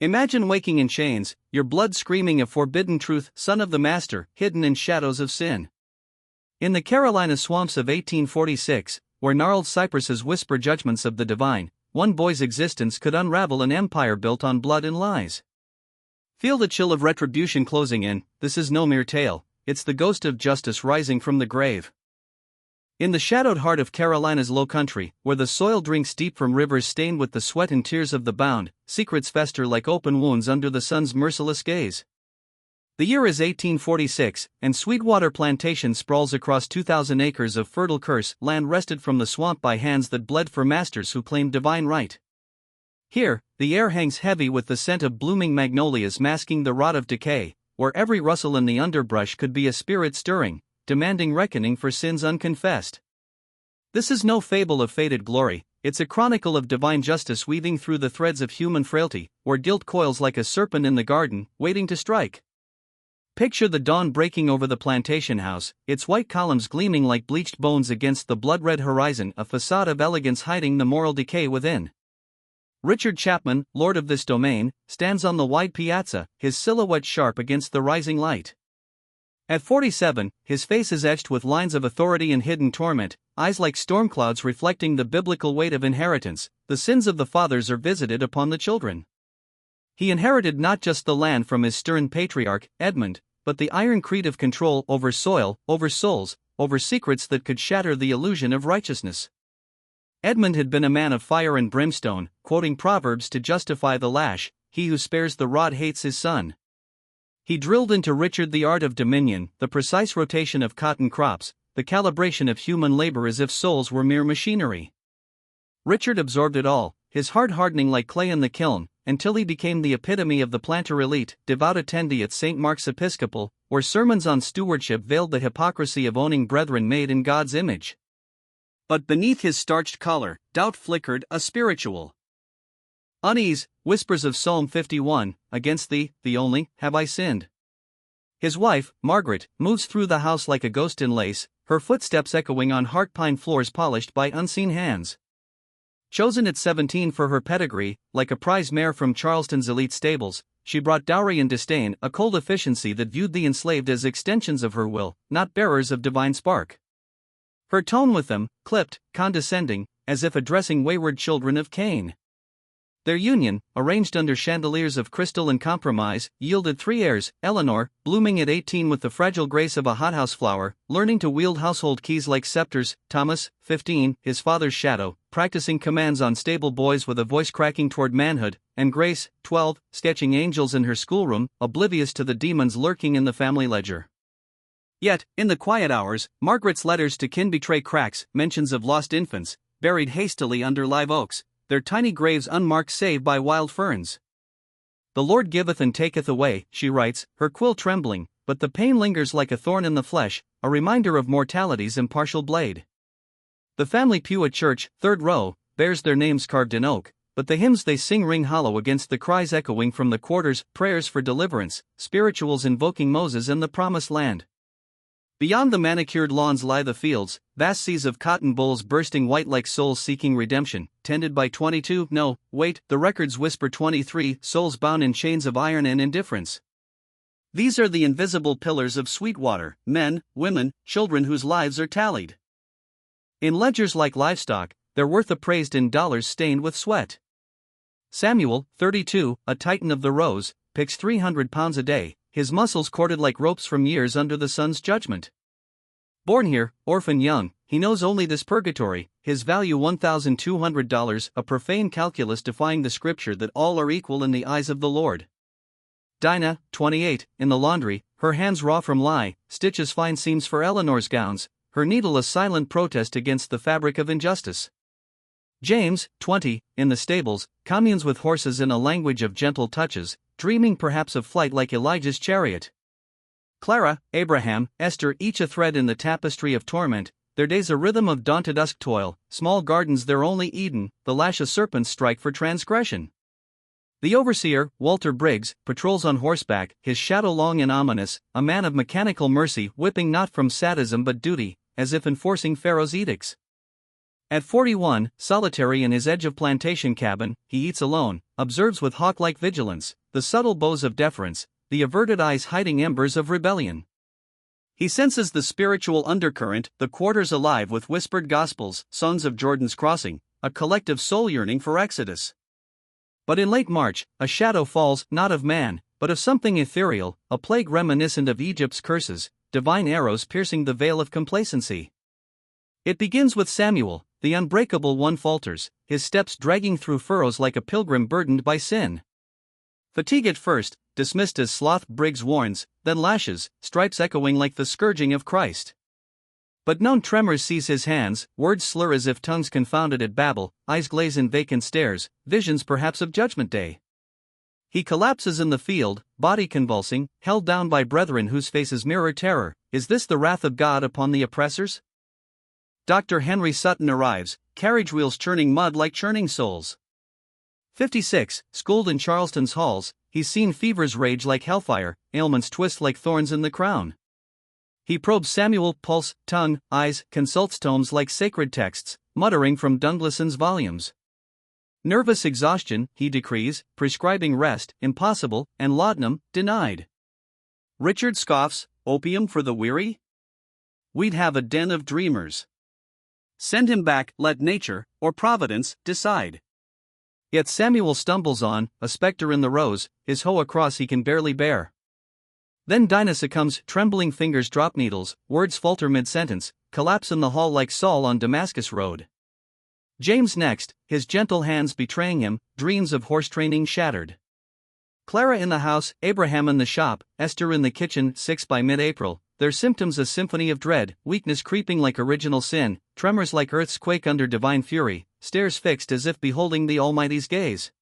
Imagine waking in chains, your blood screaming a forbidden truth, son of the master, hidden in shadows of sin. In the Carolina swamps of 1846, where gnarled cypresses whisper judgments of the divine, one boy's existence could unravel an empire built on blood and lies. Feel the chill of retribution closing in. This is no mere tale, it's the ghost of justice rising from the grave. In the shadowed heart of Carolina's low country, where the soil drinks deep from rivers stained with the sweat and tears of the bound, secrets fester like open wounds under the sun's merciless gaze. The year is 1846, and Sweetwater Plantation sprawls across 2,000 acres of fertile curse land wrested from the swamp by hands that bled for masters who claimed divine right. Here, the air hangs heavy with the scent of blooming magnolias masking the rot of decay, where every rustle in the underbrush could be a spirit stirring, demanding reckoning for sins unconfessed. This is no fable of faded glory, it's a chronicle of divine justice weaving through the threads of human frailty, where guilt coils like a serpent in the garden, waiting to strike. Picture the dawn breaking over the plantation house, its white columns gleaming like bleached bones against the blood-red horizon, a facade of elegance hiding the moral decay within. Richard Chapman, lord of this domain, stands on the wide piazza, his silhouette sharp against the rising light. At 47, his face is etched with lines of authority and hidden torment, eyes like storm clouds reflecting the biblical weight of inheritance. The sins of the fathers are visited upon the children. He inherited not just the land from his stern patriarch, Edmund, but the iron creed of control over soil, over souls, over secrets that could shatter the illusion of righteousness. Edmund had been a man of fire and brimstone, quoting Proverbs to justify the lash, he who spares the rod hates his son. He drilled into Richard the art of dominion, the precise rotation of cotton crops, the calibration of human labor as if souls were mere machinery. Richard absorbed it all, his heart hardening like clay in the kiln, until he became the epitome of the planter elite, devout attendee at St. Mark's Episcopal, where sermons on stewardship veiled the hypocrisy of owning brethren made in God's image. But beneath his starched collar, doubt flickered, a spiritual unease, whispers of Psalm 51, against thee, the only, have I sinned. His wife, Margaret, moves through the house like a ghost in lace, her footsteps echoing on heart pine floors polished by unseen hands. Chosen at 17 for her pedigree, like a prize mare from Charleston's elite stables, she brought dowry and disdain, a cold efficiency that viewed the enslaved as extensions of her will, not bearers of divine spark. Her tone with them, clipped, condescending, as if addressing wayward children of Cain. Their union, arranged under chandeliers of crystal and compromise, yielded 3 heirs, Eleanor, blooming at 18 with the fragile grace of a hothouse flower, learning to wield household keys like scepters; Thomas, 15, his father's shadow, practicing commands on stable boys with a voice cracking toward manhood; and Grace, 12, sketching angels in her schoolroom, oblivious to the demons lurking in the family ledger. Yet, in the quiet hours, Margaret's letters to kin betray cracks, mentions of lost infants, buried hastily under live oaks, their tiny graves unmarked save by wild ferns. The Lord giveth and taketh away, she writes, her quill trembling, but the pain lingers like a thorn in the flesh, a reminder of mortality's impartial blade. The family pew at church, 3rd row, bears their names carved in oak, but the hymns they sing ring hollow against the cries echoing from the quarters, prayers for deliverance, spirituals invoking Moses and the promised land. Beyond the manicured lawns lie the fields, vast seas of cotton bolls bursting white like souls seeking redemption, tended by 22, no, wait, the records whisper 23, souls bound in chains of iron and indifference. These are the invisible pillars of Sweetwater, men, women, children whose lives are tallied in ledgers like livestock, their worth appraised in dollars stained with sweat. Samuel, 32, a titan of the rows, picks 300 pounds a day, his muscles corded like ropes from years under the sun's judgment. Born here, orphan young, he knows only this purgatory, his value $1,200, a profane calculus defying the scripture that all are equal in the eyes of the Lord. Dinah, 28, in the laundry, her hands raw from lye, stitches fine seams for Eleanor's gowns, her needle a silent protest against the fabric of injustice. James, 20, in the stables, communes with horses in a language of gentle touches, dreaming perhaps of flight like Elijah's chariot. Clara, Abraham, Esther, each a thread in the tapestry of torment, their days a rhythm of daunted-esque toil, small gardens their only Eden, the lash a serpent's strike for transgression. The overseer, Walter Briggs, patrols on horseback, his shadow long and ominous, a man of mechanical mercy whipping not from sadism but duty, as if enforcing Pharaoh's edicts. At 41, solitary in his edge of plantation cabin, he eats alone, observes with hawk-like vigilance, the subtle bows of deference, the averted eyes hiding embers of rebellion. He senses the spiritual undercurrent, the quarters alive with whispered gospels, sons of Jordan's crossing, a collective soul yearning for exodus. But in late March, a shadow falls, not of man, but of something ethereal, a plague reminiscent of Egypt's curses, divine arrows piercing the veil of complacency. It begins with Samuel, the unbreakable one falters, his steps dragging through furrows like a pilgrim burdened by sin. Fatigue at first, dismissed as sloth, Briggs warns, then lashes, stripes echoing like the scourging of Christ. But known tremors seize his hands, words slur as if tongues confounded at Babel, eyes glaze in vacant stares, visions perhaps of Judgment Day. He collapses in the field, body convulsing, held down by brethren whose faces mirror terror. Is this the wrath of God upon the oppressors? Dr. Henry Sutton arrives, carriage wheels churning mud like churning souls. 56, schooled in Charleston's halls, he's seen fevers rage like hellfire, ailments twist like thorns in the crown. He probes Samuel, pulse, tongue, eyes, consults tomes like sacred texts, muttering from Dunglison's volumes. Nervous exhaustion, he decrees, prescribing rest, impossible, and laudanum, denied. Richard scoffs, opium for the weary? We'd have a den of dreamers. Send him back, let nature, or providence, decide. Yet Samuel stumbles on, a spectre in the rose, his hoe across he can barely bear. Then Dinah succumbs, trembling fingers drop needles, words falter mid-sentence, collapse in the hall like Saul on Damascus road. James next, his gentle hands betraying him, dreams of horse training shattered. Clara in the house, Abraham in the shop, Esther in the kitchen, 6 by mid-April, their symptoms a symphony of dread, weakness creeping like original sin, tremors like earth's quake under divine fury, stares fixed as if beholding the Almighty's gaze.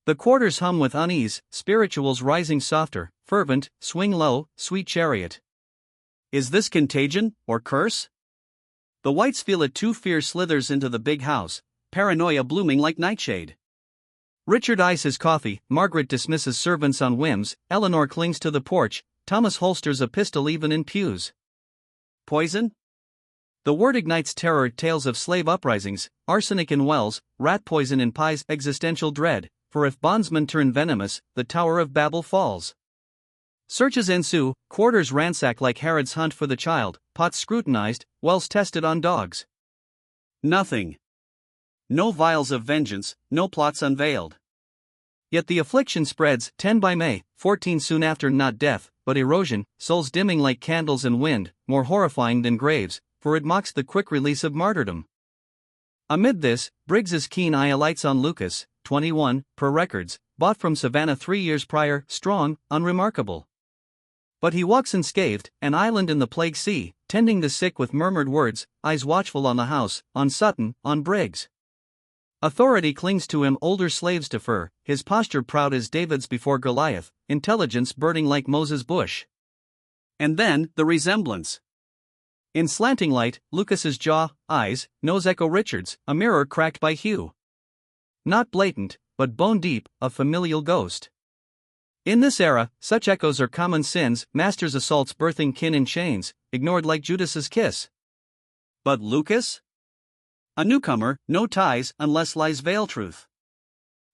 The quarters hum with unease, spirituals rising softer, fervent, swing low, sweet chariot. Is this contagion, or curse? The whites feel it too. Fear slithers into the big house, paranoia blooming like nightshade. Richard eyes his coffee, Margaret dismisses servants on whims, Eleanor clings to the porch, Thomas holsters a pistol even in pews. Poison? The word ignites terror, tales of slave uprisings, arsenic in wells, rat poison in pies, existential dread, for if bondsmen turn venomous, the Tower of Babel falls. Searches ensue, quarters ransacked like Herod's hunt for the child, pots scrutinized, wells tested on dogs. Nothing. No vials of vengeance, no plots unveiled. Yet the affliction spreads, 10 by May, 14 soon after, not death, but erosion, souls dimming like candles in wind, more horrifying than graves, for it mocks the quick release of martyrdom. Amid this, Briggs's keen eye alights on Lucas, 21, per records, bought from Savannah 3 years prior, strong, unremarkable. But he walks unscathed, an island in the plague sea, tending the sick with murmured words, eyes watchful on the house, on Sutton, on Briggs. Authority clings to him, older slaves defer, his posture proud as David's before Goliath, intelligence burning like Moses' bush. And then, the resemblance. In slanting light, Lucas's jaw, eyes, nose echo Richard's, a mirror cracked by Hugh. Not blatant, but bone-deep, a familial ghost. In this era, such echoes are common sins, master's assaults birthing kin in chains, ignored like Judas's kiss. But Lucas? A newcomer, no ties unless lies veil truth.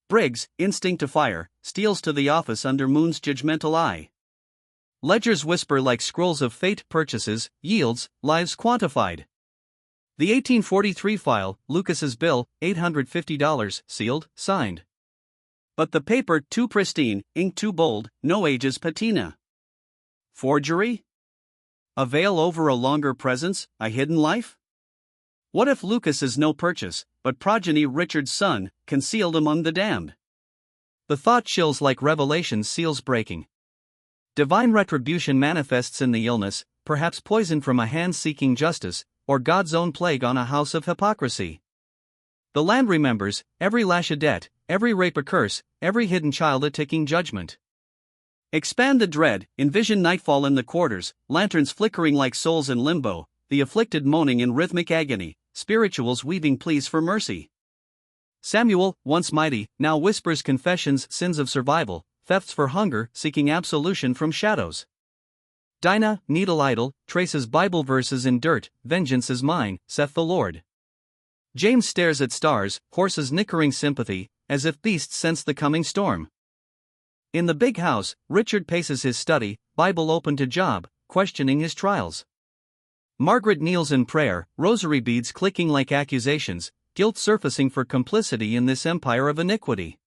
Briggs, instinct to fire, steals to the office under Moon's judgmental eye. Ledgers whisper like scrolls of fate, purchases, yields, lives quantified. The 1843 file, Lucas's bill, $850, sealed, signed. But the paper too pristine, ink too bold, no age's patina. Forgery? A veil over a longer presence, a hidden life? What if Lucas is no purchase, but progeny Richard's son, concealed among the damned? The thought chills like Revelation's seals breaking. Divine retribution manifests in the illness, perhaps poison from a hand seeking justice, or God's own plague on a house of hypocrisy. The land remembers, every lash a debt, every rape a curse, every hidden child a ticking judgment. Expand the dread, envision nightfall in the quarters, lanterns flickering like souls in limbo, the afflicted moaning in rhythmic agony, spirituals weaving pleas for mercy. Samuel, once mighty, now whispers confessions, sins of survival, thefts for hunger, seeking absolution from shadows. Dinah, needle idle, traces Bible verses in dirt, vengeance is mine, saith the Lord. James stares at stars, horses nickering sympathy, as if beasts sense the coming storm. In the big house, Richard paces his study, Bible open to job, questioning his trials. Margaret kneels in prayer, rosary beads clicking like accusations, guilt surfacing for complicity in this empire of iniquity.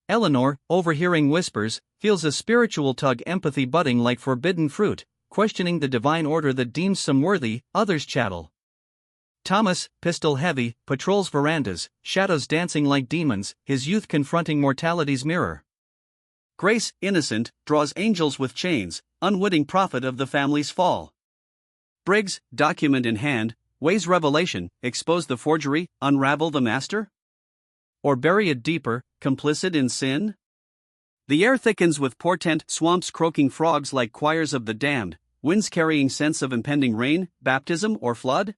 Eleanor, overhearing whispers, feels a spiritual tug, empathy budding like forbidden fruit, questioning the divine order that deems some worthy, others chattel. Thomas, pistol heavy, patrols verandas, shadows dancing like demons, his youth confronting mortality's mirror. Grace, innocent, draws angels with chains, unwitting prophet of the family's fall. Briggs, document in hand, weighs revelation, expose the forgery, unravel the master? Or bury it deeper, complicit in sin? The air thickens with portent, swamps croaking frogs like choirs of the damned, winds carrying scents of impending rain, baptism or flood?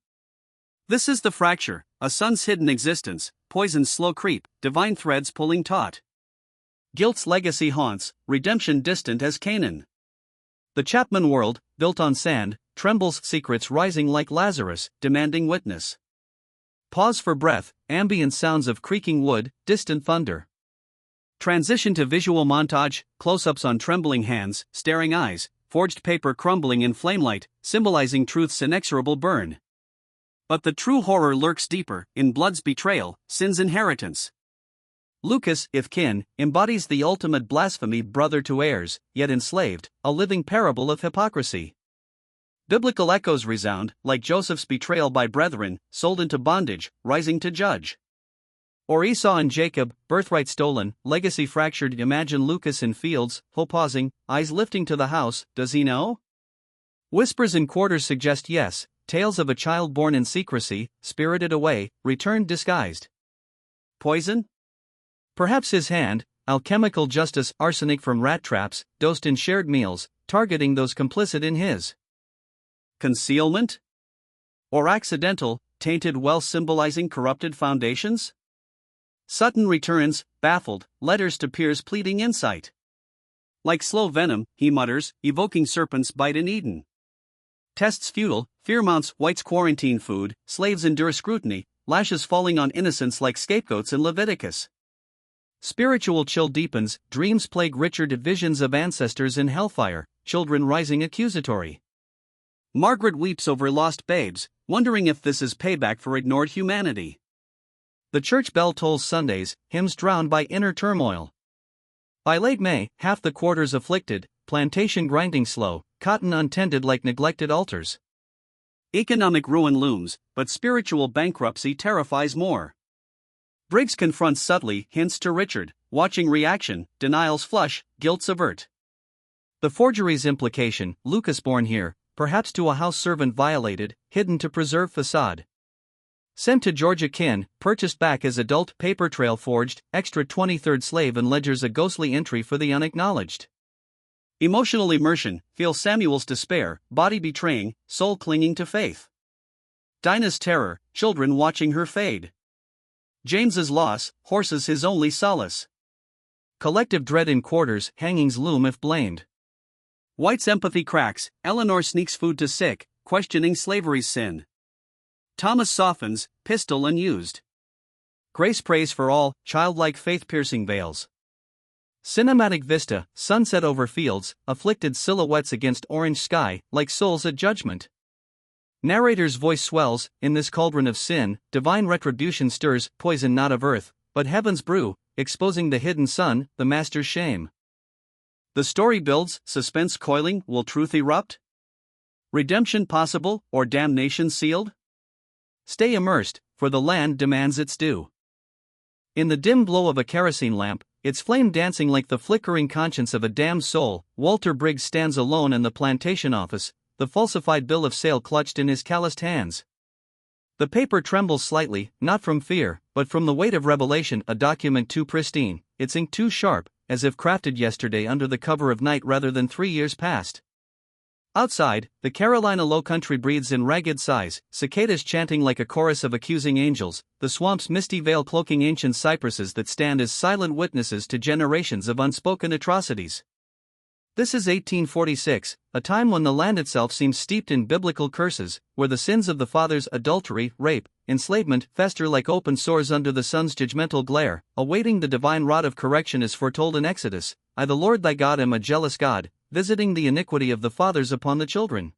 This is the fracture, a son's hidden existence, poison's slow creep, divine threads pulling taut. Guilt's legacy haunts, redemption distant as Canaan. The Chapman world, built on sand, trembles, secrets rising like Lazarus, demanding witness. Pause for breath, ambient sounds of creaking wood, distant thunder. Transition to visual montage, close-ups on trembling hands, staring eyes, forged paper crumbling in flamelight, symbolizing truth's inexorable burn. But the true horror lurks deeper, in blood's betrayal, sin's inheritance. Lucas, if kin, embodies the ultimate blasphemy, brother to heirs, yet enslaved, a living parable of hypocrisy. Biblical echoes resound, like Joseph's betrayal by brethren, sold into bondage, rising to judge. Or Esau and Jacob, birthright stolen, legacy fractured. Imagine Lucas in fields, hope pausing, eyes lifting to the house, does he know? Whispers in quarters suggest yes, tales of a child born in secrecy, spirited away, returned disguised. Poison? Perhaps his hand, alchemical justice, arsenic from rat traps, dosed in shared meals, targeting those complicit in his concealment? Or accidental, tainted well symbolizing corrupted foundations? Sutton returns, baffled, letters to peers pleading insight. Like slow venom, he mutters, evoking serpent's bite in Eden. Tests futile, fear mounts, whites quarantine food, slaves endure scrutiny, lashes falling on innocents like scapegoats in Leviticus. Spiritual chill deepens, dreams plague Richard, visions of ancestors in hellfire, children rising accusatory. Margaret weeps over lost babes, wondering if this is payback for ignored humanity. The church bell tolls Sundays, hymns drowned by inner turmoil. By late May, half the quarters afflicted, plantation grinding slow, cotton untended like neglected altars. Economic ruin looms, but spiritual bankruptcy terrifies more. Briggs confronts subtly, hints to Richard, watching reaction, denials flush, guilt's avert. The forgery's implication, Lucas born here, perhaps to a house servant violated, hidden to preserve facade. Sent to Georgia kin, purchased back as adult, paper trail forged, extra 23rd slave and ledgers a ghostly entry for the unacknowledged. Emotional immersion, feel Samuel's despair, body betraying, soul clinging to faith. Dinah's terror, children watching her fade. James's loss, horses his only solace. Collective dread in quarters, hangings loom if blamed. White's empathy cracks, Eleanor sneaks food to sick, questioning slavery's sin. Thomas softens, pistol unused. Grace prays for all, childlike faith-piercing veils. Cinematic vista, sunset over fields, afflicted silhouettes against orange sky, like souls at judgment. Narrator's voice swells, in this cauldron of sin, divine retribution stirs, poison not of earth, but heaven's brew, exposing the hidden son, the master's shame. The story builds, suspense coiling, will truth erupt? Redemption possible, or damnation sealed? Stay immersed, for the land demands its due. In the dim glow of a kerosene lamp, its flame dancing like the flickering conscience of a damned soul, Walter Briggs stands alone in the plantation office, the falsified bill of sale clutched in his calloused hands. The paper trembles slightly, not from fear, but from the weight of revelation, a document too pristine, its ink too sharp, as if crafted yesterday under the cover of night rather than 3 years past. Outside, the Carolina lowcountry breathes in ragged sighs, cicadas chanting like a chorus of accusing angels, the swamp's misty veil cloaking ancient cypresses that stand as silent witnesses to generations of unspoken atrocities. This is 1846, a time when the land itself seems steeped in biblical curses, where the sins of the fathers, adultery, rape, enslavement, fester like open sores under the sun's judgmental glare, awaiting the divine rod of correction as foretold in Exodus. I, the Lord thy God, am a jealous God, visiting the iniquity of the fathers upon the children.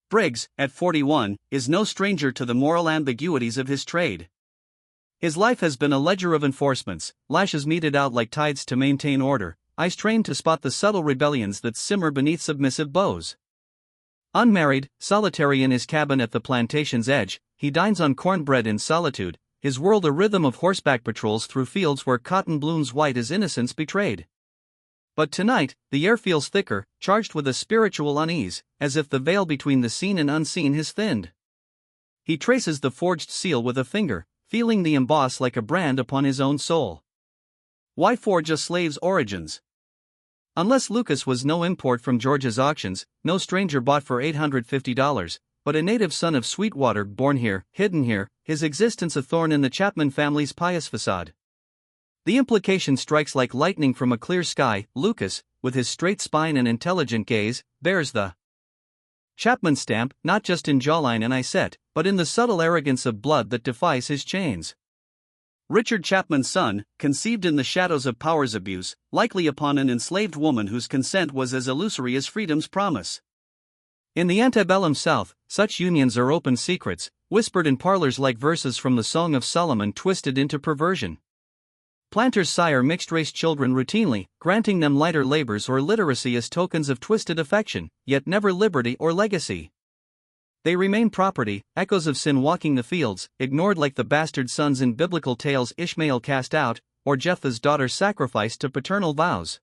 Briggs, at 41, is no stranger to the moral ambiguities of his trade. His life has been a ledger of enforcements, lashes meted out like tides to maintain order, eyes trained to spot the subtle rebellions that simmer beneath submissive bows. Unmarried, solitary in his cabin at the plantation's edge, he dines on cornbread in solitude, his world a rhythm of horseback patrols through fields where cotton blooms white as innocence betrayed. But tonight, the air feels thicker, charged with a spiritual unease, as if the veil between the seen and unseen has thinned. He traces the forged seal with a finger, feeling the emboss like a brand upon his own soul. Why forge a slave's origins? Unless Lucas was no import from Georgia's auctions, no stranger bought for $850, but a native son of Sweetwater, born here, hidden here, his existence a thorn in the Chapman family's pious facade. The implication strikes like lightning from a clear sky. Lucas, with his straight spine and intelligent gaze, bears the Chapman stamp, not just in jawline and eye set, but in the subtle arrogance of blood that defies his chains. Richard Chapman's son, conceived in the shadows of power's abuse, likely upon an enslaved woman whose consent was as illusory as freedom's promise. In the Antebellum South, such unions are open secrets, whispered in parlors like verses from the Song of Solomon twisted into perversion. Planters sire mixed-race children routinely, granting them lighter labors or literacy as tokens of twisted affection, yet never liberty or legacy. They remain property, echoes of sin walking the fields, ignored like the bastard sons in biblical tales Ishmael cast out, or Jephthah's daughter sacrificed to paternal vows.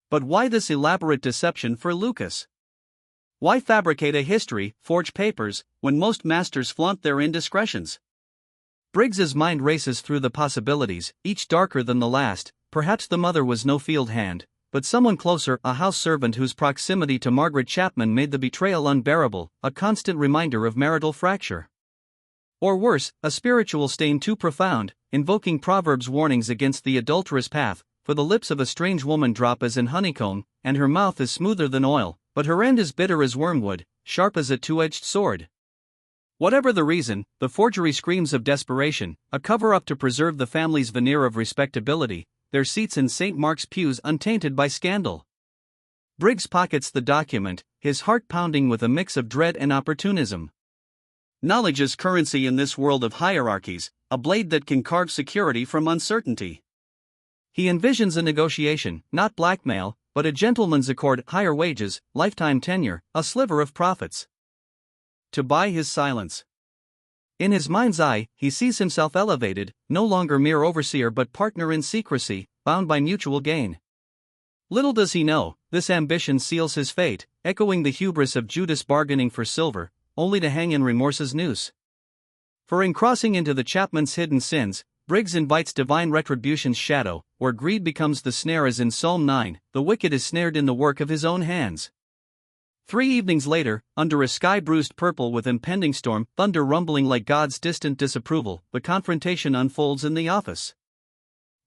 But why this elaborate deception for Lucas? Why fabricate a history, forge papers, when most masters flaunt their indiscretions? Briggs's mind races through the possibilities, each darker than the last. Perhaps the mother was no field hand, but someone closer, a house servant whose proximity to Margaret Chapman made the betrayal unbearable, a constant reminder of marital fracture. Or worse, a spiritual stain too profound, invoking Proverbs' warnings against the adulterous path, for the lips of a strange woman drop as in honeycomb, and her mouth is smoother than oil, but her end is bitter as wormwood, sharp as a two-edged sword. Whatever the reason, the forgery screams of desperation, a cover-up to preserve the family's veneer of respectability, their seats in St. Mark's pews untainted by scandal. Briggs pockets the document, his heart pounding with a mix of dread and opportunism. Knowledge is currency in this world of hierarchies, a blade that can carve security from uncertainty. He envisions a negotiation, not blackmail, but a gentleman's accord, higher wages, lifetime tenure, a sliver of profits. To buy his silence. In his mind's eye, he sees himself elevated, no longer mere overseer but partner in secrecy, bound by mutual gain. Little does he know, this ambition seals his fate, echoing the hubris of Judas bargaining for silver, only to hang in remorse's noose. For in crossing into the Chapman's hidden sins, Briggs invites divine retribution's shadow, where greed becomes the snare as in Psalm 9, the wicked is snared in the work of his own hands. 3 evenings later, under a sky bruised purple with impending storm, thunder rumbling like God's distant disapproval, the confrontation unfolds in the office.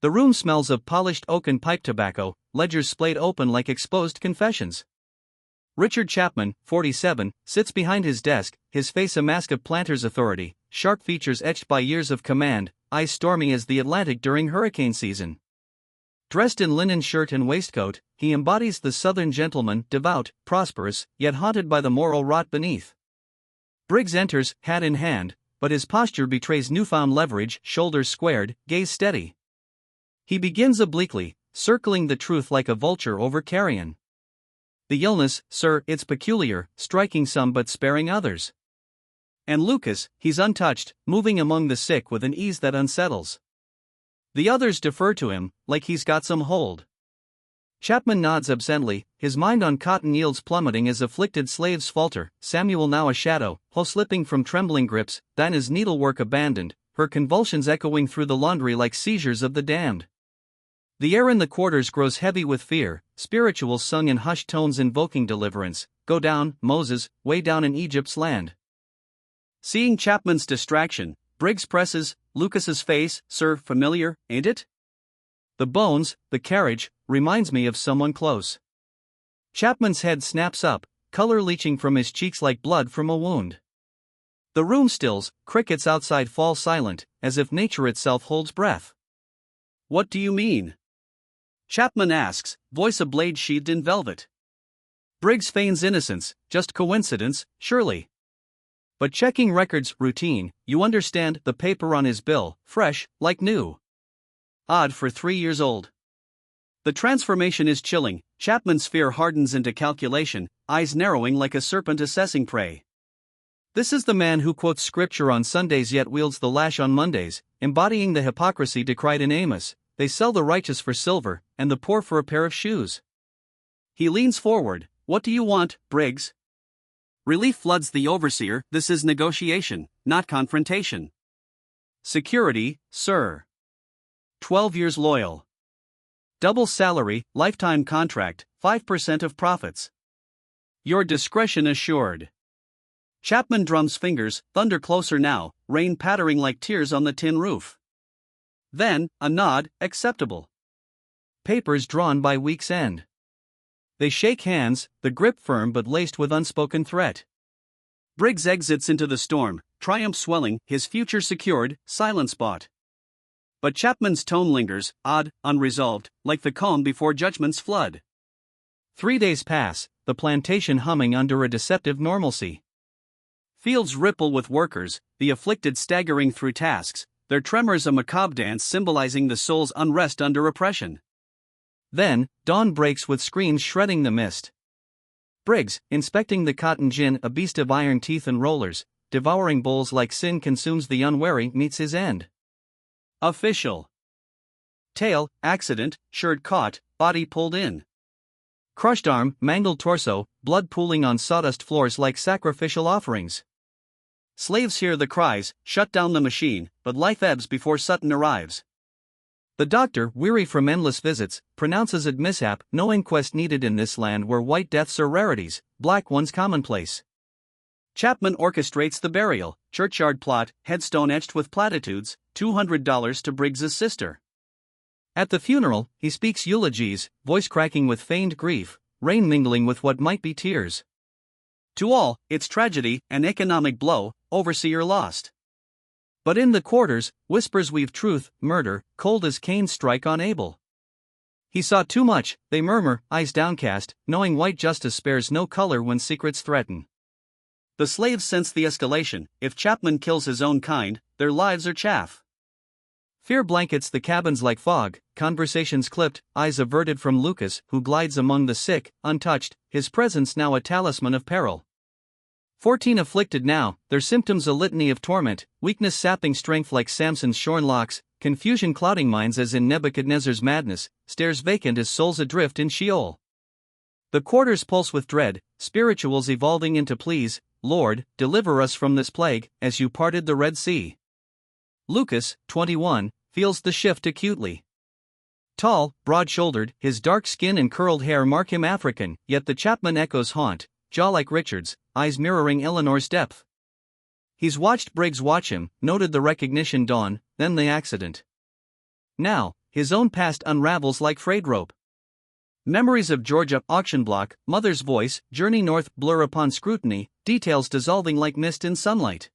The room smells of polished oak and pipe tobacco, ledgers splayed open like exposed confessions. Richard Chapman, 47, sits behind his desk, his face a mask of planter's authority, sharp features etched by years of command, eyes stormy as the Atlantic during hurricane season. Dressed in linen shirt and waistcoat, he embodies the Southern gentleman, devout, prosperous, yet haunted by the moral rot beneath. Briggs enters, hat in hand, but his posture betrays newfound leverage, shoulders squared, gaze steady. He begins obliquely, circling the truth like a vulture over carrion. The illness, sir, it's peculiar, striking some but sparing others. And Lucas, he's untouched, moving among the sick with an ease that unsettles. The others defer to him, like he's got some hold. Chapman nods absently, his mind on cotton yields plummeting as afflicted slaves falter, Samuel now a shadow, Ho slipping from trembling grips, Dinah's needlework abandoned, her convulsions echoing through the laundry like seizures of the damned. The air in the quarters grows heavy with fear, spirituals sung in hushed tones invoking deliverance, go down, Moses, way down in Egypt's land. Seeing Chapman's distraction, Briggs presses, Lucas's face, sir, familiar, ain't it? The bones, the carriage, reminds me of someone close. Chapman's head snaps up, color leaching from his cheeks like blood from a wound. The room stills, crickets outside fall silent, as if nature itself holds breath. What do you mean? Chapman asks, voice a blade sheathed in velvet. Briggs feigns innocence, just coincidence, surely. But checking records, routine, you understand, the paper on his bill, fresh, like new. Odd for 3 years old. The transformation is chilling. Chapman's fear hardens into calculation, eyes narrowing like a serpent assessing prey. This is the man who quotes scripture on Sundays yet wields the lash on Mondays, embodying the hypocrisy decried in Amos. They sell the righteous for silver, and the poor for a pair of shoes. He leans forward. What do you want, Briggs? Relief floods the overseer. This is negotiation, not confrontation. Security, sir. 12 years loyal. Double salary, lifetime contract, 5% of profits. Your discretion assured. Chapman drums fingers, thunder closer now, rain pattering like tears on the tin roof. Then, a nod, acceptable. Papers drawn by week's end. They shake hands, the grip firm but laced with unspoken threat. Briggs exits into the storm, triumph swelling, his future secured, silence bought. But Chapman's tone lingers, odd, unresolved, like the calm before judgment's flood. 3 days pass, the plantation humming under a deceptive normalcy. Fields ripple with workers, the afflicted staggering through tasks, their tremors a macabre dance symbolizing the soul's unrest under oppression. Then, dawn breaks with screams shredding the mist. Briggs, inspecting the cotton gin, a beast of iron teeth and rollers, devouring bowls like sin consumes the unwary, meets his end. Official. Tail, accident, shirt caught, body pulled in. Crushed arm, mangled torso, blood pooling on sawdust floors like sacrificial offerings. Slaves hear the cries, shut down the machine, but life ebbs before Sutton arrives. The doctor, weary from endless visits, pronounces it mishap, no inquest needed in this land where white deaths are rarities, black ones commonplace. Chapman orchestrates the burial, churchyard plot, headstone etched with platitudes, $200 to Briggs's sister. At the funeral, he speaks eulogies, voice cracking with feigned grief, rain mingling with what might be tears. To all, it's tragedy, an economic blow, overseer lost. But in the quarters, whispers weave truth, murder, cold as Cain's strike on Abel. He saw too much, they murmur, eyes downcast, knowing white justice spares no color when secrets threaten. The slaves sense the escalation. If Chapman kills his own kind, their lives are chaff. Fear blankets the cabins like fog, conversations clipped, eyes averted from Lucas, who glides among the sick, untouched, his presence now a talisman of peril. 14 afflicted now, their symptoms a litany of torment, weakness sapping strength like Samson's shorn locks, confusion clouding minds as in Nebuchadnezzar's madness, stares vacant as souls adrift in Sheol. The quarters pulse with dread, spirituals evolving into pleas, Lord, deliver us from this plague, as you parted the Red Sea. Lucas, 21, feels the shift acutely. Tall, broad-shouldered, his dark skin and curled hair mark him African, yet the Chapman echoes haunt, jaw like Richard's, eyes mirroring Eleanor's depth. He's watched Briggs watch him, noted the recognition dawn, then the accident. Now, his own past unravels like frayed rope. Memories of Georgia, auction block, mother's voice, journey north blur upon scrutiny, details dissolving like mist in sunlight.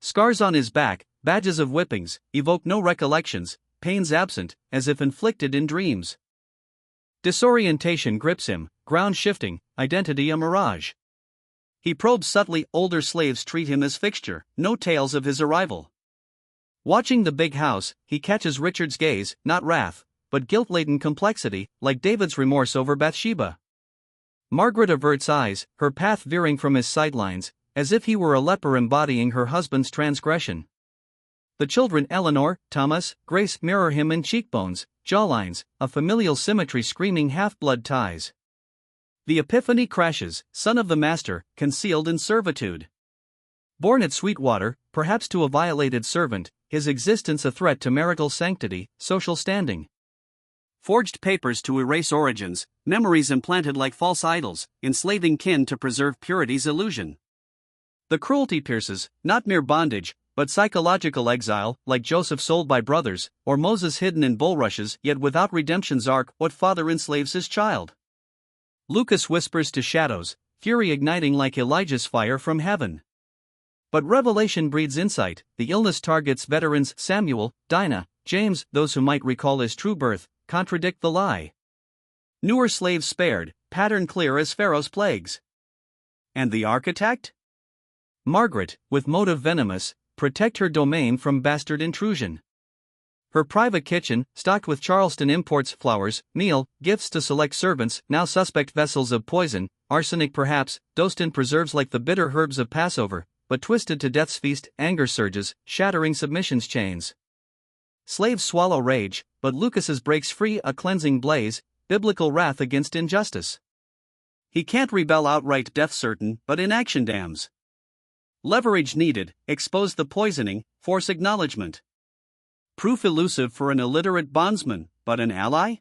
Scars on his back, badges of whippings, evoke no recollections, pains absent, as if inflicted in dreams. Disorientation grips him, ground shifting, identity a mirage. He probes subtly, older slaves treat him as fixture, no tales of his arrival. Watching the big house, he catches Richard's gaze, not wrath, but guilt-laden complexity, like David's remorse over Bathsheba. Margaret averts eyes, her path veering from his sightlines, as if he were a leper embodying her husband's transgression. The children Eleanor, Thomas, Grace mirror him in cheekbones, jawlines, a familial symmetry screaming half-blood ties. The epiphany crashes, son of the master, concealed in servitude. Born at Sweetwater, perhaps to a violated servant, his existence a threat to marital sanctity, social standing. Forged papers to erase origins, memories implanted like false idols, enslaving kin to preserve purity's illusion. The cruelty pierces, not mere bondage, but psychological exile, like Joseph sold by brothers, or Moses hidden in bulrushes yet without redemption's arc. What father enslaves his child? Lucas whispers to shadows, fury igniting like Elijah's fire from heaven. But revelation breeds insight. The illness targets veterans Samuel, Dinah, James, those who might recall his true birth, contradict the lie. Newer slaves spared, pattern clear as Pharaoh's plagues. And the architect? Margaret, with motive venomous, protect her domain from bastard intrusion. Her private kitchen, stocked with Charleston imports flowers, meal, gifts to select servants, now suspect vessels of poison, arsenic perhaps, dosed in preserves like the bitter herbs of Passover, but twisted to death's feast, anger surges, shattering submission's chains. Slaves swallow rage, but Lucas's breaks free a cleansing blaze, biblical wrath against injustice. He can't rebel outright death certain, but inaction damns. Leverage needed, expose the poisoning, force acknowledgement. Proof elusive for an illiterate bondsman, but an ally?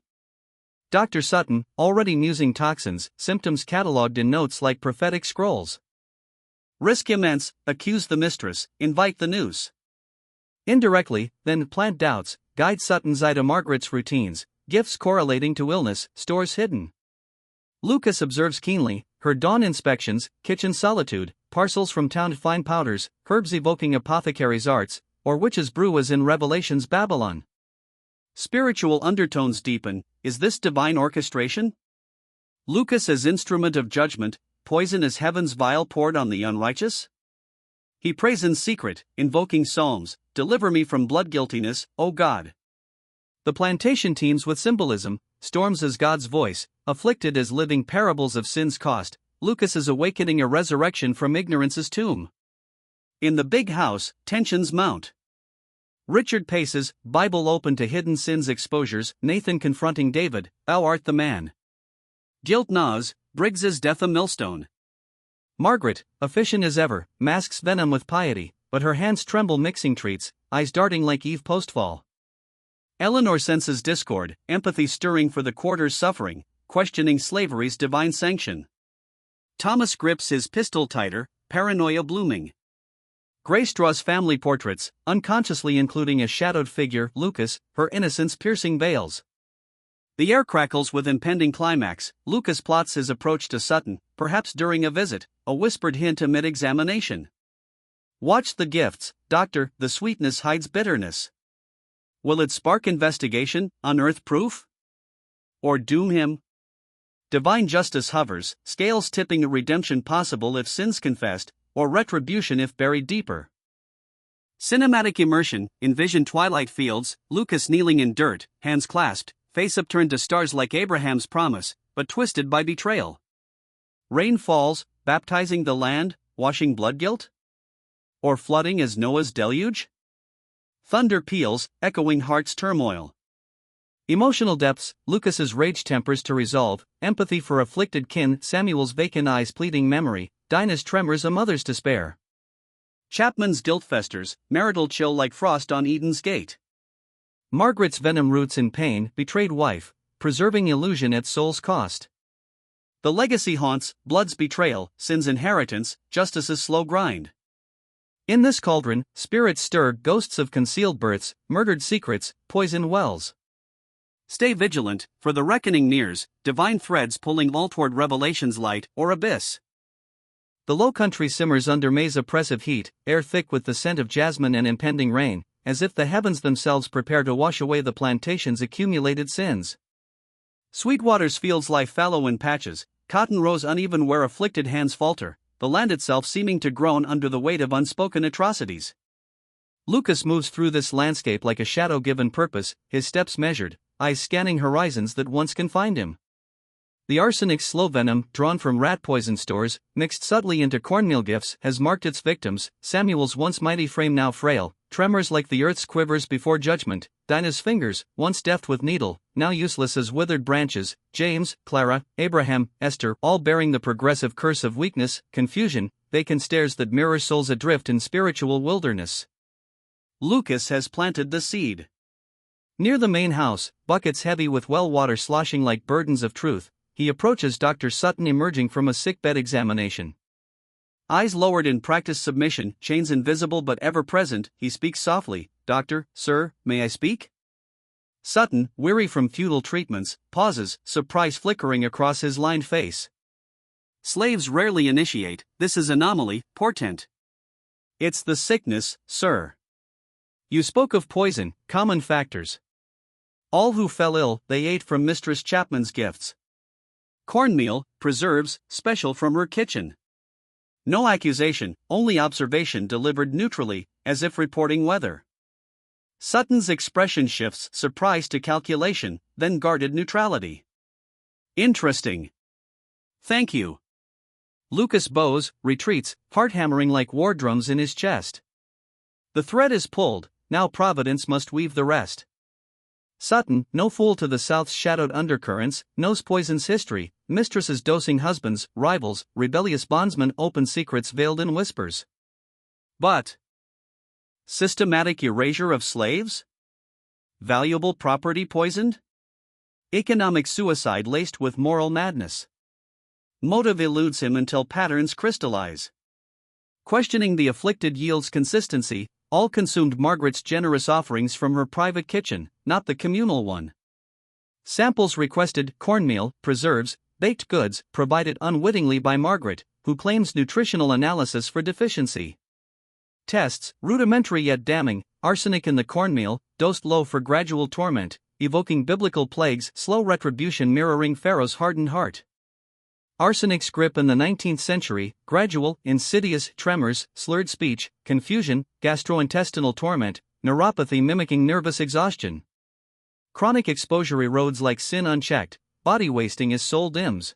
Dr. Sutton, already musing toxins, symptoms catalogued in notes like prophetic scrolls. Risk immense, accuse the mistress, invite the noose. Indirectly, then plant doubts, guide Sutton's eye to Margaret's routines, gifts correlating to illness, stores hidden. Lucas observes keenly, her dawn inspections, kitchen solitude, parcels from town fine powders, herbs evoking apothecary's arts, or witches' brew as in Revelation's Babylon. Spiritual undertones deepen. Is this divine orchestration? Lucas as instrument of judgment, poison as heaven's vial poured on the unrighteous? He prays in secret, invoking psalms, deliver me from blood guiltiness, O God. The plantation teems with symbolism, storms as God's voice, afflicted as living parables of sin's cost. Lucas is awakening a resurrection from ignorance's tomb. In the big house, tensions mount. Richard paces, Bible open to hidden sin's exposures, Nathan confronting David, thou art the man. Guilt gnaws, Briggs's death a millstone. Margaret, efficient as ever, masks venom with piety, but her hands tremble mixing treats, eyes darting like Eve postfall. Eleanor senses discord, empathy stirring for the quarter's suffering, questioning slavery's divine sanction. Thomas grips his pistol tighter, paranoia blooming. Grace draws family portraits, unconsciously including a shadowed figure, Lucas, her innocence piercing veils. The air crackles with impending climax. Lucas plots his approach to Sutton, perhaps during a visit, a whispered hint amid examination. Watch the gifts, doctor, the sweetness hides bitterness. Will it spark investigation, unearth proof? Or doom him? Divine justice hovers, scales tipping a redemption possible if sins confessed, or retribution if buried deeper. Cinematic immersion, envision twilight fields, Lucas kneeling in dirt, hands clasped, face upturned to stars like Abraham's promise, but twisted by betrayal. Rain falls, baptizing the land, washing blood guilt? Or flooding as Noah's deluge? Thunder peals, echoing heart's turmoil. Emotional depths, Lucas's rage tempers to resolve, empathy for afflicted kin, Samuel's vacant eyes pleading memory, Dinah's tremors a mother's despair. Chapman's guilt festers, marital chill like frost on Eden's gate. Margaret's venom roots in pain, betrayed wife, preserving illusion at soul's cost. The legacy haunts, blood's betrayal, sin's inheritance, justice's slow grind. In this cauldron, spirits stir, ghosts of concealed births, murdered secrets, poison wells. Stay vigilant, for the reckoning nears, divine threads pulling all toward revelation's light or abyss. The low country simmers under May's oppressive heat, air thick with the scent of jasmine and impending rain, as if the heavens themselves prepare to wash away the plantation's accumulated sins. Sweetwater's fields lie fallow in patches, cotton rows uneven where afflicted hands falter, the land itself seeming to groan under the weight of unspoken atrocities. Lucas moves through this landscape like a shadow given purpose, his steps measured, eyes scanning horizons that once confined him. The arsenic's slow venom, drawn from rat poison stores, mixed subtly into cornmeal gifts, has marked its victims. Samuel's once mighty frame now frail, tremors like the earth's quivers before judgment. Dinah's fingers, once deft with needle, now useless as withered branches. James, Clara, Abraham, Esther, all bearing the progressive curse of weakness, confusion, vacant stares that mirror souls adrift in spiritual wilderness. Lucas has planted the seed. Near the main house, buckets heavy with well water sloshing like burdens of truth, he approaches Dr. Sutton emerging from a sickbed examination. Eyes lowered in practiced submission, chains invisible but ever present, he speaks softly, Doctor, sir, may I speak? Sutton, weary from futile treatments, pauses, surprise flickering across his lined face. Slaves rarely initiate, this is anomaly, portent. It's the sickness, sir. You spoke of poison, common factors. All who fell ill, they ate from Mistress Chapman's gifts. Cornmeal, preserves, special from her kitchen. No accusation, only observation delivered neutrally, as if reporting weather. Sutton's expression shifts surprise to calculation, then guarded neutrality. Interesting. Thank you. Lucas bows, retreats, heart hammering like war drums in his chest. The thread is pulled, now Providence must weave the rest. Sutton, no fool to the South's shadowed undercurrents, knows poison's history, mistresses dosing husbands, rivals, rebellious bondsmen open secrets veiled in whispers. But systematic erasure of slaves? Valuable property poisoned? Economic suicide laced with moral madness. Motive eludes him until patterns crystallize. Questioning the afflicted yields consistency, all consumed Margaret's generous offerings from her private kitchen, not the communal one. Samples requested, cornmeal, preserves, baked goods, provided unwittingly by Margaret, who claims nutritional analysis for deficiency. Tests, rudimentary yet damning, arsenic in the cornmeal, dosed low for gradual torment, evoking biblical plagues, slow retribution mirroring Pharaoh's hardened heart. Arsenic's grip in the 19th century, gradual, insidious, tremors, slurred speech, confusion, gastrointestinal torment, neuropathy mimicking nervous exhaustion. Chronic exposure erodes like sin unchecked, body wasting as soul dims.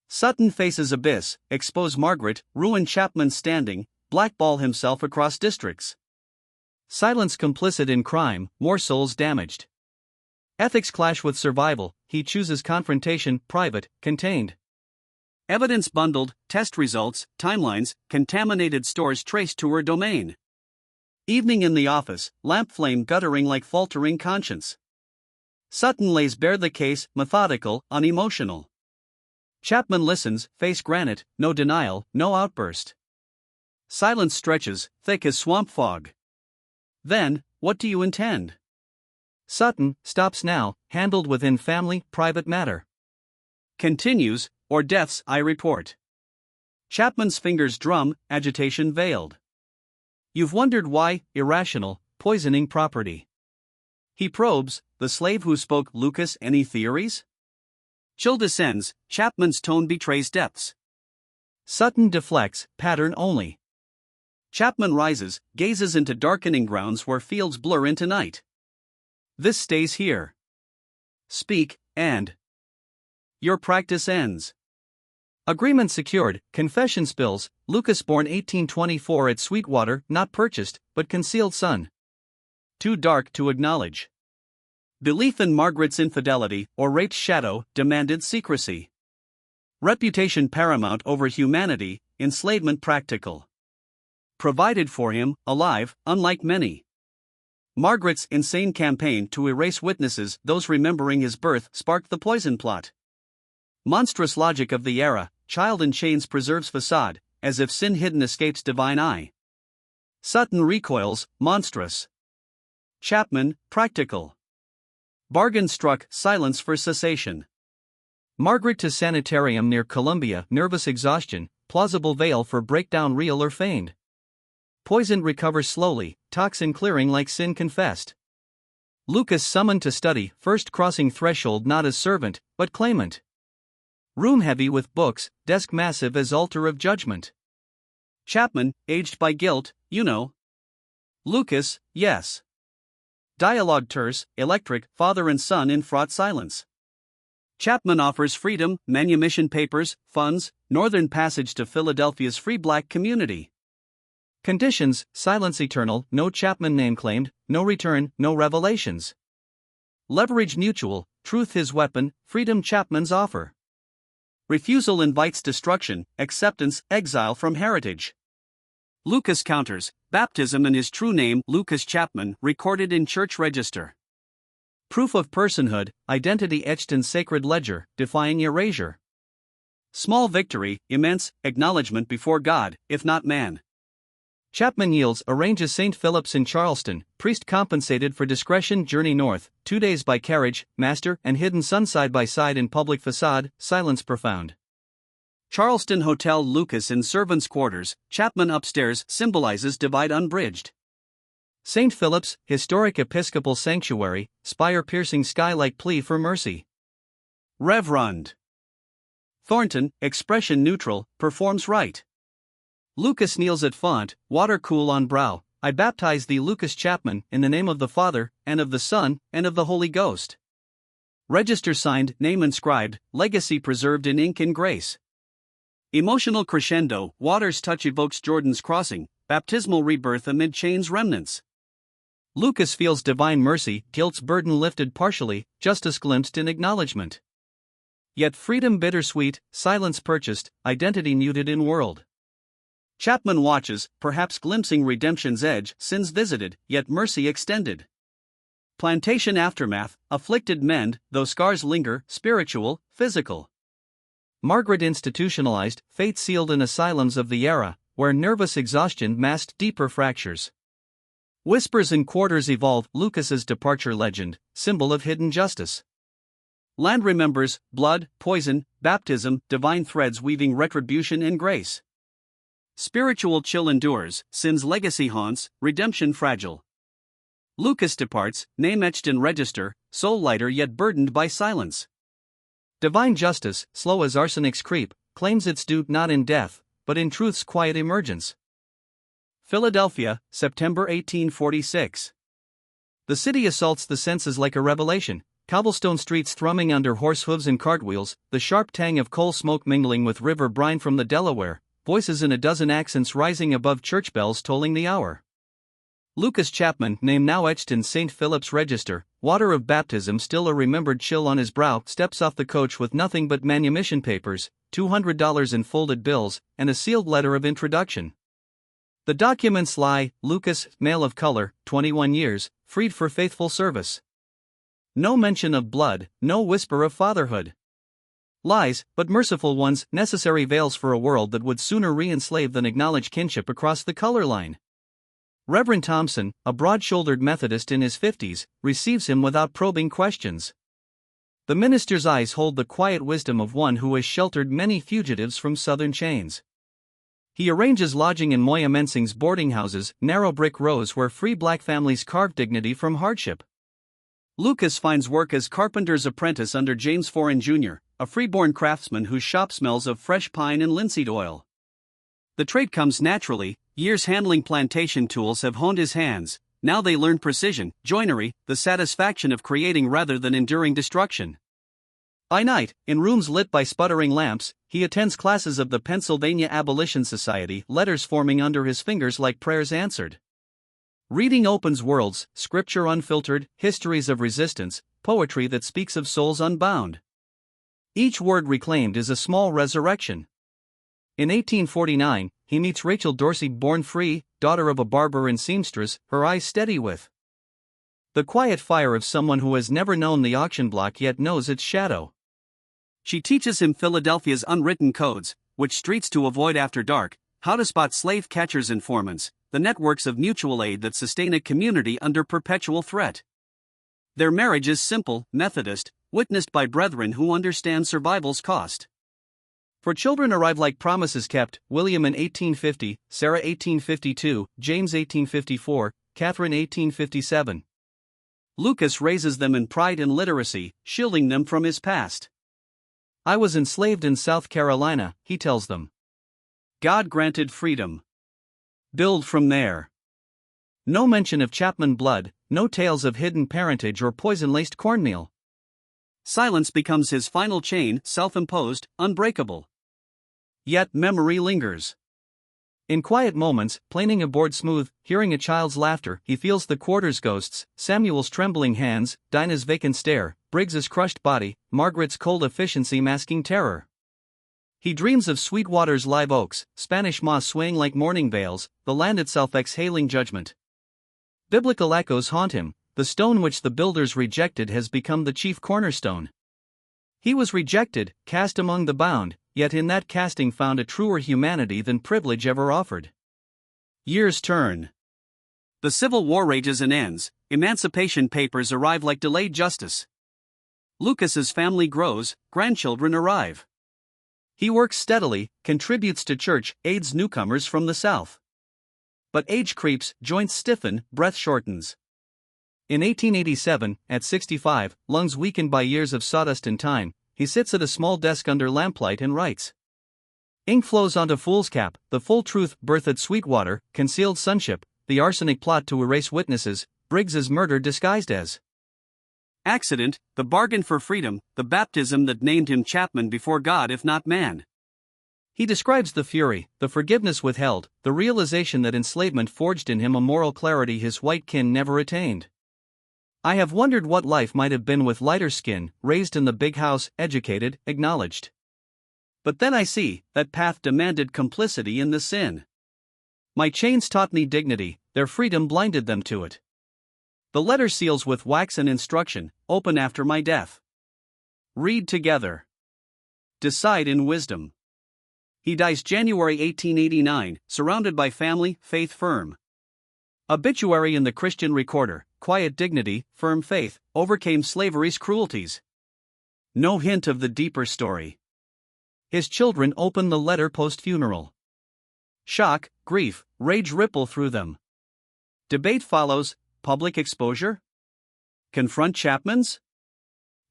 Sutton faces abyss, expose Margaret, ruin Chapman's standing, blackball himself across districts. Silence complicit in crime, more souls damaged. Ethics clash with survival, he chooses confrontation, private, contained. Evidence bundled, test results, timelines, contaminated stores traced to her domain. Evening in the office, lamp flame guttering like faltering conscience. Sutton lays bare the case, methodical, unemotional. Chapman listens, face granite, no denial, no outburst. Silence stretches, thick as swamp fog. Then, what do you intend? Sutton stops now, handled within family, private matter. Continues, or deaths I report. Chapman's fingers drum, agitation veiled. You've wondered why, irrational, poisoning property. He probes, the slave who spoke Lucas, any theories? Chill descends, Chapman's tone betrays depths. Sutton deflects, pattern only. Chapman rises, gazes into darkening grounds where fields blur into night. This stays here. Speak, and your practice ends. Agreement secured, confession spills, Lucas born 1824 at Sweetwater, not purchased, but concealed son. Too dark to acknowledge. Belief in Margaret's infidelity, or rape's shadow, demanded secrecy. Reputation paramount over humanity, enslavement practical. Provided for him, alive, unlike many. Margaret's insane campaign to erase witnesses, those remembering his birth, sparked the poison plot. Monstrous logic of the era, child in chains preserves facade, as if sin hidden escapes divine eye. Sutton recoils, monstrous. Chapman, practical. Bargain struck, silence for cessation. Margaret to sanitarium near Columbia, nervous exhaustion, plausible veil for breakdown real or feigned. Poison recovers slowly, toxin clearing like sin confessed. Lucas summoned to study, first crossing threshold not as servant, but claimant. Room heavy with books, desk massive as altar of judgment. Chapman, aged by guilt, you know. Lucas, yes. Dialogue terse, electric, father and son in fraught silence. Chapman offers freedom, manumission papers, funds, northern passage to Philadelphia's free black community. Conditions, silence eternal, no Chapman name claimed, no return, no revelations. Leverage mutual, truth his weapon, freedom Chapman's offer. Refusal invites destruction, acceptance, exile from heritage. Lucas counters, baptism in his true name, Lucas Chapman, recorded in church register. Proof of personhood, identity etched in sacred ledger, defying erasure. Small victory, immense, acknowledgement before God, if not man. Chapman yields, arranges St. Philip's in Charleston, priest compensated for discretion, journey north, 2 days by carriage, master and hidden son side by side in public facade, silence profound. Charleston Hotel. Lucas in servants' quarters, Chapman upstairs symbolizes divide unbridged. St. Philip's, historic Episcopal sanctuary, spire-piercing sky-like plea for mercy. Reverend Thornton, expression neutral, performs rite. Lucas kneels at font, water cool on brow. I baptize thee, Lucas Chapman, in the name of the Father, and of the Son, and of the Holy Ghost. Register signed, name inscribed, legacy preserved in ink and grace. Emotional crescendo, water's touch evokes Jordan's crossing, baptismal rebirth amid chains remnants. Lucas feels divine mercy, guilt's burden lifted partially, justice glimpsed in acknowledgement. Yet freedom bittersweet, silence purchased, identity muted in world. Chapman watches, perhaps glimpsing redemption's edge, sins visited, yet mercy extended. Plantation aftermath, afflicted mend, though scars linger, spiritual, physical. Margaret institutionalized, fate sealed in asylums of the era, where nervous exhaustion masked deeper fractures. Whispers in quarters evolve, Lucas's departure legend, symbol of hidden justice. Land remembers, blood, poison, baptism, divine threads weaving retribution and grace. Spiritual chill endures, sin's legacy haunts, redemption fragile. Lucas departs, name etched in register, soul lighter yet burdened by silence. Divine justice, slow as arsenic's creep, claims its due not in death, but in truth's quiet emergence. Philadelphia, September 1846. The city assaults the senses like a revelation, cobblestone streets thrumming under horse hooves and cartwheels, the sharp tang of coal smoke mingling with river brine from the Delaware, voices in a dozen accents rising above church bells tolling the hour. Lucas Chapman, name now etched in St. Philip's register, water of baptism still a remembered chill on his brow, steps off the coach with nothing but manumission papers, $200 in folded bills, and a sealed letter of introduction. The documents lie: Lucas, male of color, 21 years, freed for faithful service. No mention of blood, no whisper of fatherhood. Lies, but merciful ones, necessary veils for a world that would sooner re-enslave than acknowledge kinship across the color line. Reverend Thompson, a broad-shouldered Methodist in his 50s, receives him without probing questions. The minister's eyes hold the quiet wisdom of one who has sheltered many fugitives from southern chains. He arranges lodging in Moya Mensing's boarding houses, narrow brick rows where free black families carve dignity from hardship. Lucas finds work as carpenter's apprentice under James Foran Jr., a freeborn craftsman whose shop smells of fresh pine and linseed oil. The trade comes naturally, years handling plantation tools have honed his hands, now they learn precision, joinery, the satisfaction of creating rather than enduring destruction. By night, in rooms lit by sputtering lamps, he attends classes of the Pennsylvania Abolition Society, letters forming under his fingers like prayers answered. Reading opens worlds, scripture unfiltered, histories of resistance, poetry that speaks of souls unbound. Each word reclaimed is a small resurrection. In 1849, he meets Rachel Dorsey, born free, daughter of a barber and seamstress, her eyes steady with the quiet fire of someone who has never known the auction block yet knows its shadow. She teaches him Philadelphia's unwritten codes, which streets to avoid after dark, how to spot slave catchers' informants, the networks of mutual aid that sustain a community under perpetual threat. Their marriage is simple, Methodist, witnessed by brethren who understand survival's cost. For children arrive like promises kept, William in 1850, Sarah 1852, James 1854, Catherine 1857. Lucas raises them in pride and literacy, shielding them from his past. I was enslaved in South Carolina, he tells them. God granted freedom. Build from there. No mention of Chapman blood, no tales of hidden parentage or poison-laced cornmeal. Silence becomes his final chain, self-imposed, unbreakable. Yet memory lingers. In quiet moments, planing a board smooth, hearing a child's laughter, he feels the quarter's ghosts, Samuel's trembling hands, Dinah's vacant stare, Briggs's crushed body, Margaret's cold efficiency masking terror. He dreams of Sweetwater's live oaks, Spanish moss swaying like mourning veils, the land itself exhaling judgment. Biblical echoes haunt him, the stone which the builders rejected has become the chief cornerstone. He was rejected, cast among the bound, yet in that casting found a truer humanity than privilege ever offered. Years turn. The Civil War rages and ends, emancipation papers arrive like delayed justice. Lucas's family grows, grandchildren arrive. He works steadily, contributes to church, aids newcomers from the south. But age creeps, joints stiffen, breath shortens. In 1887, at 65, lungs weakened by years of sawdust and time, he sits at a small desk under lamplight and writes. Ink flows onto foolscap, the full truth birthed at Sweetwater, concealed sonship, the arsenic plot to erase witnesses, Briggs's murder disguised as accident, the bargain for freedom, the baptism that named him Chapman before God if not man. He describes the fury, the forgiveness withheld, the realization that enslavement forged in him a moral clarity his white kin never attained. I have wondered what life might have been with lighter skin, raised in the big house, educated, acknowledged. But then I see, that path demanded complicity in the sin. My chains taught me dignity, their freedom blinded them to it. The letter seals with wax and instruction, open after my death. Read together. Decide in wisdom. He dies January 1889, surrounded by family, faith firm. Obituary in the Christian Recorder, quiet dignity, firm faith, overcame slavery's cruelties. No hint of the deeper story. His children open the letter post-funeral. Shock, grief, rage ripple through them. Debate follows, public exposure? Confront Chapman's?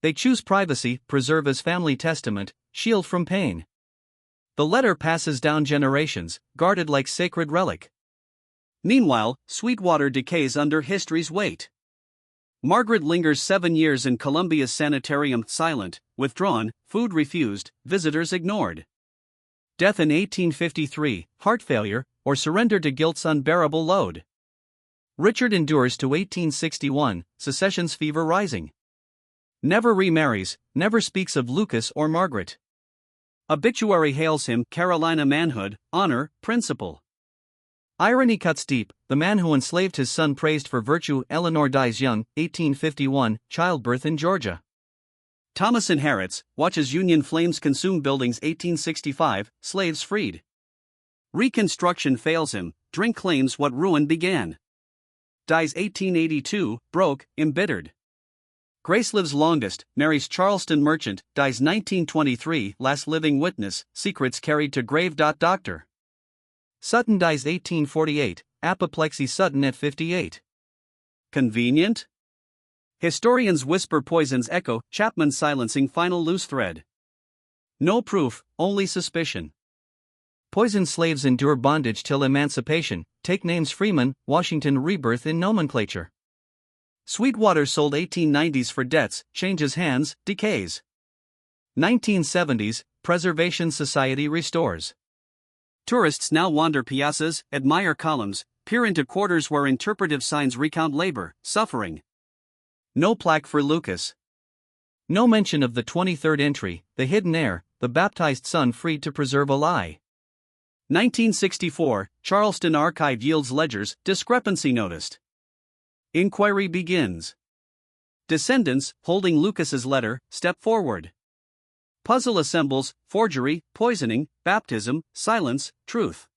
They choose privacy, preserve as family testament, shield from pain. The letter passes down generations, guarded like sacred relic. Meanwhile, Sweetwater decays under history's weight. Margaret lingers 7 years in Columbia's sanitarium, silent, withdrawn, food refused, visitors ignored. Death in 1853, heart failure, or surrender to guilt's unbearable load. Richard endures to 1861, secession's fever rising. Never remarries, never speaks of Lucas or Margaret. Obituary hails him Carolina manhood, honor, principle. Irony cuts deep, the man who enslaved his son praised for virtue. Eleanor dies young, 1851, childbirth in Georgia. Thomas inherits, watches Union flames consume buildings. 1865, slaves freed. Reconstruction fails him, drink claims what ruin began. Dies 1882, broke, embittered. Grace lives longest, marries Charleston merchant, dies 1923, last living witness, secrets carried to grave. Doctor Sutton dies 1848, apoplexy. Sutton at 58. Convenient? Historians whisper poison's echo, Chapman silencing final loose thread. No proof, only suspicion. Poisoned slaves endure bondage till emancipation, take names Freeman, Washington rebirth in nomenclature. Sweetwater sold 1890s for debts, changes hands, decays. 1970s, Preservation Society restores. Tourists now wander piazzas, admire columns, peer into quarters where interpretive signs recount labor, suffering. No plaque for Lucas. No mention of the 23rd entry, the hidden heir, the baptized son freed to preserve a lie. 1964, Charleston archive yields ledgers, discrepancy noticed. Inquiry begins. Descendants, holding Lucas's letter, step forward. Puzzle assembles, forgery, poisoning, baptism, silence, truth.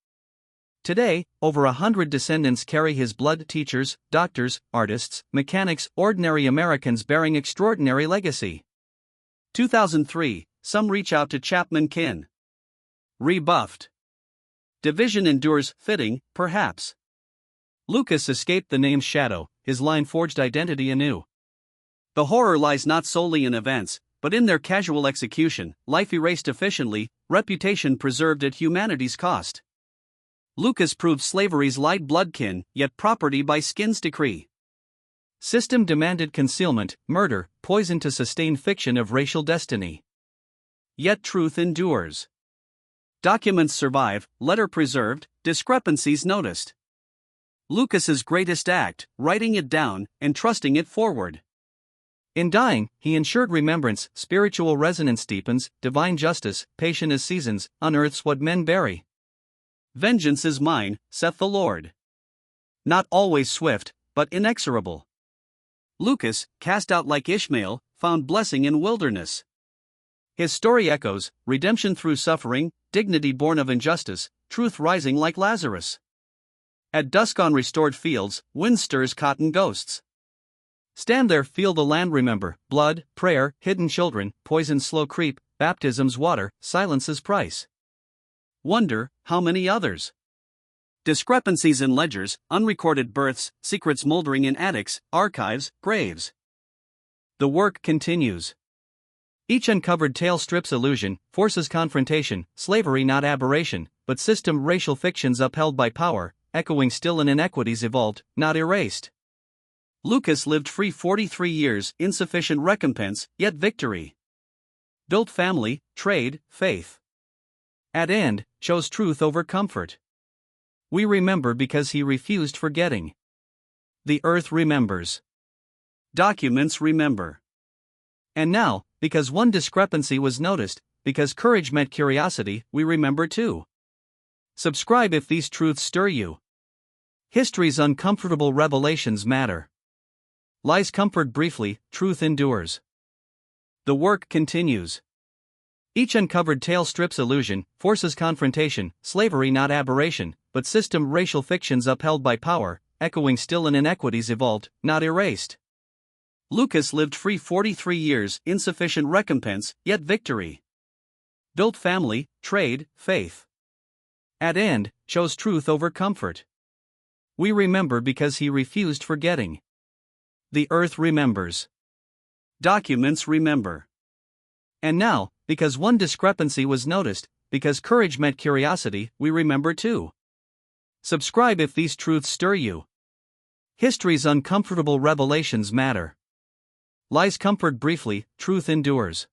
Today, over 100 descendants carry his blood, teachers, doctors, artists, mechanics, ordinary Americans bearing extraordinary legacy. 2003, some reach out to Chapman kin. Rebuffed. Division endures, fitting, perhaps. Lucas escaped the name's shadow, his line forged identity anew. The horror lies not solely in events, but in their casual execution, life erased efficiently, reputation preserved at humanity's cost. Lucas proved slavery's light bloodkin, yet property by skin's decree. System demanded concealment, murder, poison to sustain fiction of racial destiny. Yet truth endures. Documents survive, letter preserved, discrepancies noticed. Lucas's greatest act, writing it down, entrusting it forward. In dying, he ensured remembrance, spiritual resonance deepens, divine justice, patient as seasons, unearths what men bury. Vengeance is mine, saith the Lord. Not always swift, but inexorable. Lucas, cast out like Ishmael, found blessing in wilderness. His story echoes, redemption through suffering, dignity born of injustice, truth rising like Lazarus. At dusk on restored fields, wind stirs cotton ghosts. Stand there, feel the land, remember, blood, prayer, hidden children, poison slow creep, baptism's water, silence's price. Wonder, how many others? Discrepancies in ledgers, unrecorded births, secrets moldering in attics, archives, graves. The work continues. Each uncovered tale strips illusion, forces confrontation, slavery not aberration, but system racial fictions upheld by power, echoing still in inequities evolved, not erased. Lucas lived free 43 years, insufficient recompense, yet victory. Built family, trade, faith. At end, chose truth over comfort. We remember because he refused forgetting. The earth remembers. Documents remember. And now, because one discrepancy was noticed, because courage met curiosity, we remember too. Subscribe if these truths stir you. History's uncomfortable revelations matter. Lies comfort briefly, truth endures. The work continues. Each uncovered tale strips illusion, forces confrontation, slavery not aberration, but system racial fictions upheld by power, echoing still in inequities evolved, not erased. Lucas lived free 43 years, insufficient recompense, yet victory. Built family, trade, faith. At end, chose truth over comfort. We remember because he refused forgetting. The earth remembers. Documents remember. And now, because one discrepancy was noticed, because courage met curiosity, we remember too. Subscribe if these truths stir you. History's uncomfortable revelations matter. Lies comfort briefly, truth endures.